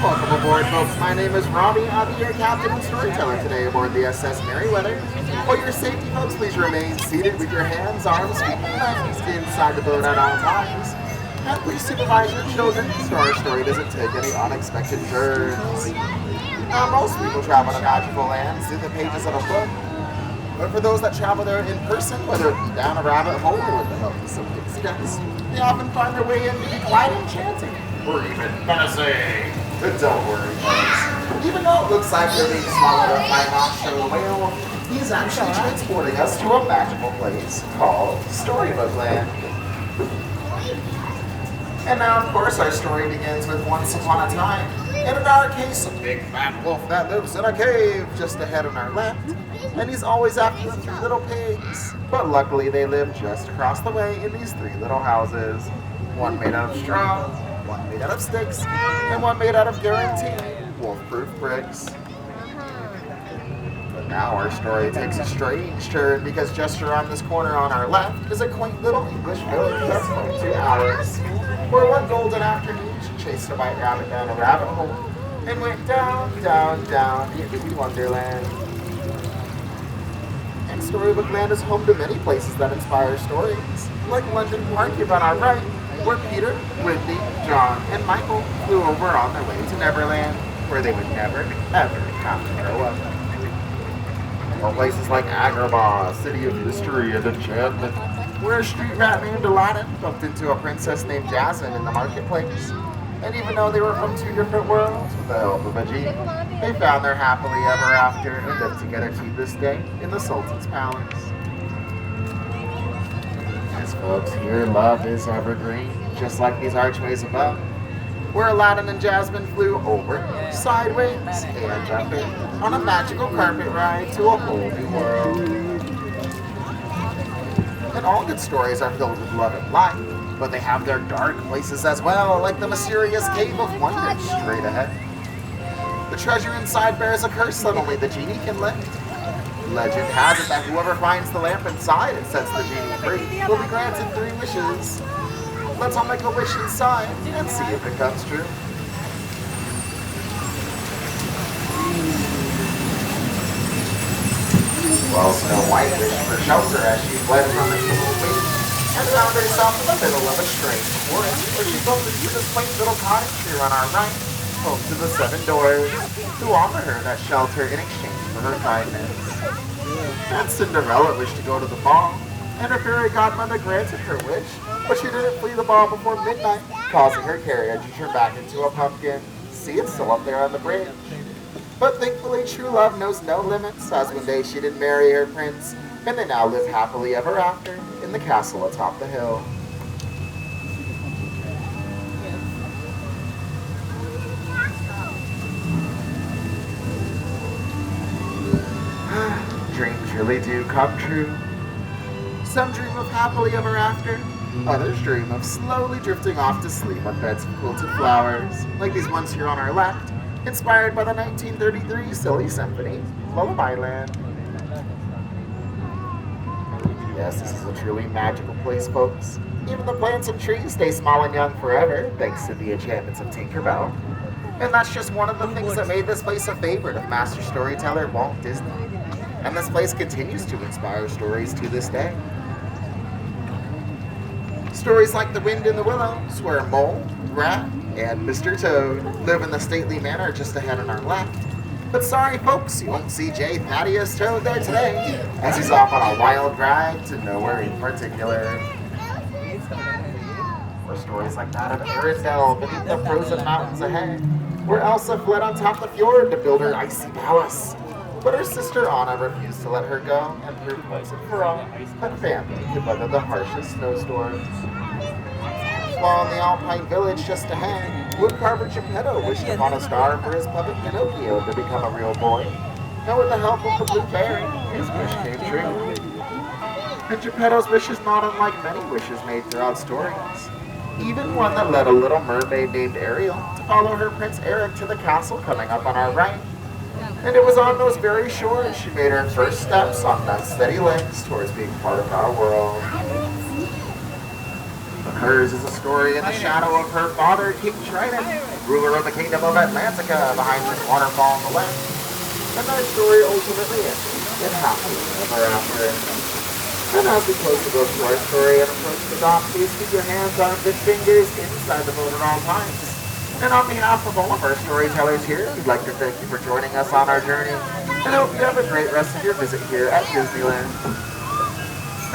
Welcome aboard, folks. My name is Robbie. I'll be your captain and storyteller today aboard the SS Merryweather. For your safety, folks, please remain seated with your hands, arms, feet, and legs inside the boat at all times. And please supervise your children so our story doesn't take any unexpected turns. Now, most people travel to magical lands through the pages of a book. But for those that travel there in person, whether it be down a rabbit hole or with the help of some big steps, they often find their way in to be quite enchanting, or even menacing. But don't worry, folks. Even though it looks like they're being swallowed up by a monster whale, he's actually transporting us to a magical place called Storybook Land. And now, of course, our story begins with once upon a time, in a dark case, a big fat wolf that lives in a cave just ahead on our left, and he's always after the three little pigs. But luckily, they live just across the way in these three little houses. One made out of straw, one made out of sticks, and one made out of guaranteed wolf-proof bricks. But now our story takes a strange turn because just around this corner on our left is a quaint little English village that's home to ours, where one golden afternoon she chased a white rabbit down a rabbit hole and went down, down, down into Wonderland. And Storybook Land is home to many places that inspire stories, like London Park here on our right, where Peter, Whitney, John, and Michael flew over on their way to Neverland, where they would never, ever have to grow up. Or places like Agrabah, city of history and enchantment, where a street rat named Aladdin bumped into a princess named Jasmine in the marketplace. And even though they were from two different worlds, with the help of a genie, they found their happily ever after and lived together to this day in the Sultan's palace. As folks here, love is evergreen, just like these archways above, where Aladdin and Jasmine flew over, sideways, and under, on a magical carpet ride to a whole new world. And all good stories are filled with love and light, but they have their dark places as well, like the mysterious Cave of Wonders straight ahead. The treasure inside bears a curse that only the genie can lift. Legend has it that whoever finds the lamp inside and sets the genie free will be granted 3 wishes. Let's all make a wish inside and see if it comes true. Well, Snow White wished for shelter as she fled from the evil queen and found herself in the middle of a strange forest where she bumped into this quaint little cottage here on our right, home to the 7 Dwarfs, who offer her that shelter in exchange for her kindness. And Cinderella wished to go to the ball, and her fairy godmother granted her wish, but she didn't flee the ball before midnight, causing her carriage to turn back into a pumpkin. See, it's still up there on the branch. But thankfully, true love knows no limits, as one day she did marry her prince, and they now live happily ever after in the castle atop the hill. Dreams really do come true. Some dream of happily ever after. Others dream of slowly drifting off to sleep on beds of quilted flowers, like these ones here on our left, inspired by the 1933 Silly Symphony, Lullaby Land. Yes, this is a truly magical place, folks. Even the plants and trees stay small and young forever, thanks to the enchantments of Tinkerbell. And that's just one of the things that made this place a favorite of master storyteller Walt Disney. And this place continues to inspire stories to this day. Stories like The Wind in the Willows, where Mole, Rat, and Mr. Toad live in the stately manor just ahead on our left. But sorry folks, you won't see J. Thaddeus Toad there today, as he's off on a wild ride to nowhere in particular. Or stories like that of Arendelle beneath the frozen mountains ahead, where Elsa fled on top of the fjord to build her icy palace. But her sister Anna refused to let her go and proved once and for all that family could weather the harshest snowstorms. While in the Alpine village just ahead, woodcarver Geppetto wished upon a star for his puppet Pinocchio to become a real boy. And with the help of the blue fairy, his wish came true. And Geppetto's wish is not unlike many wishes made throughout stories. Even one that led a little mermaid named Ariel to follow her Prince Eric to the castle coming up on our right. And it was on those very shores she made her first steps on unsteady legs towards being part of our world. But hers is a story in the shadow of her father, King Triton, ruler of the kingdom of Atlantica behind this waterfall on the left. And their story ultimately ended in happily ever after. And as we close the book to our story and approach the dock, please keep your hands, arms, and fingers inside the boat at all times. And on behalf of all of our storytellers here, we'd like to thank you for joining us on our journey, and hope you have a great rest of your visit here at Disneyland.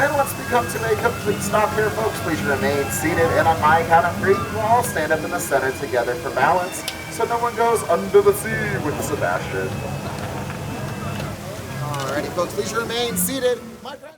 And once we come to a complete stop here, folks, please remain seated, and on my count of 3, we'll all stand up in the center together for balance, so no one goes under the sea with Sebastian. Alrighty, folks, please remain seated. My friends.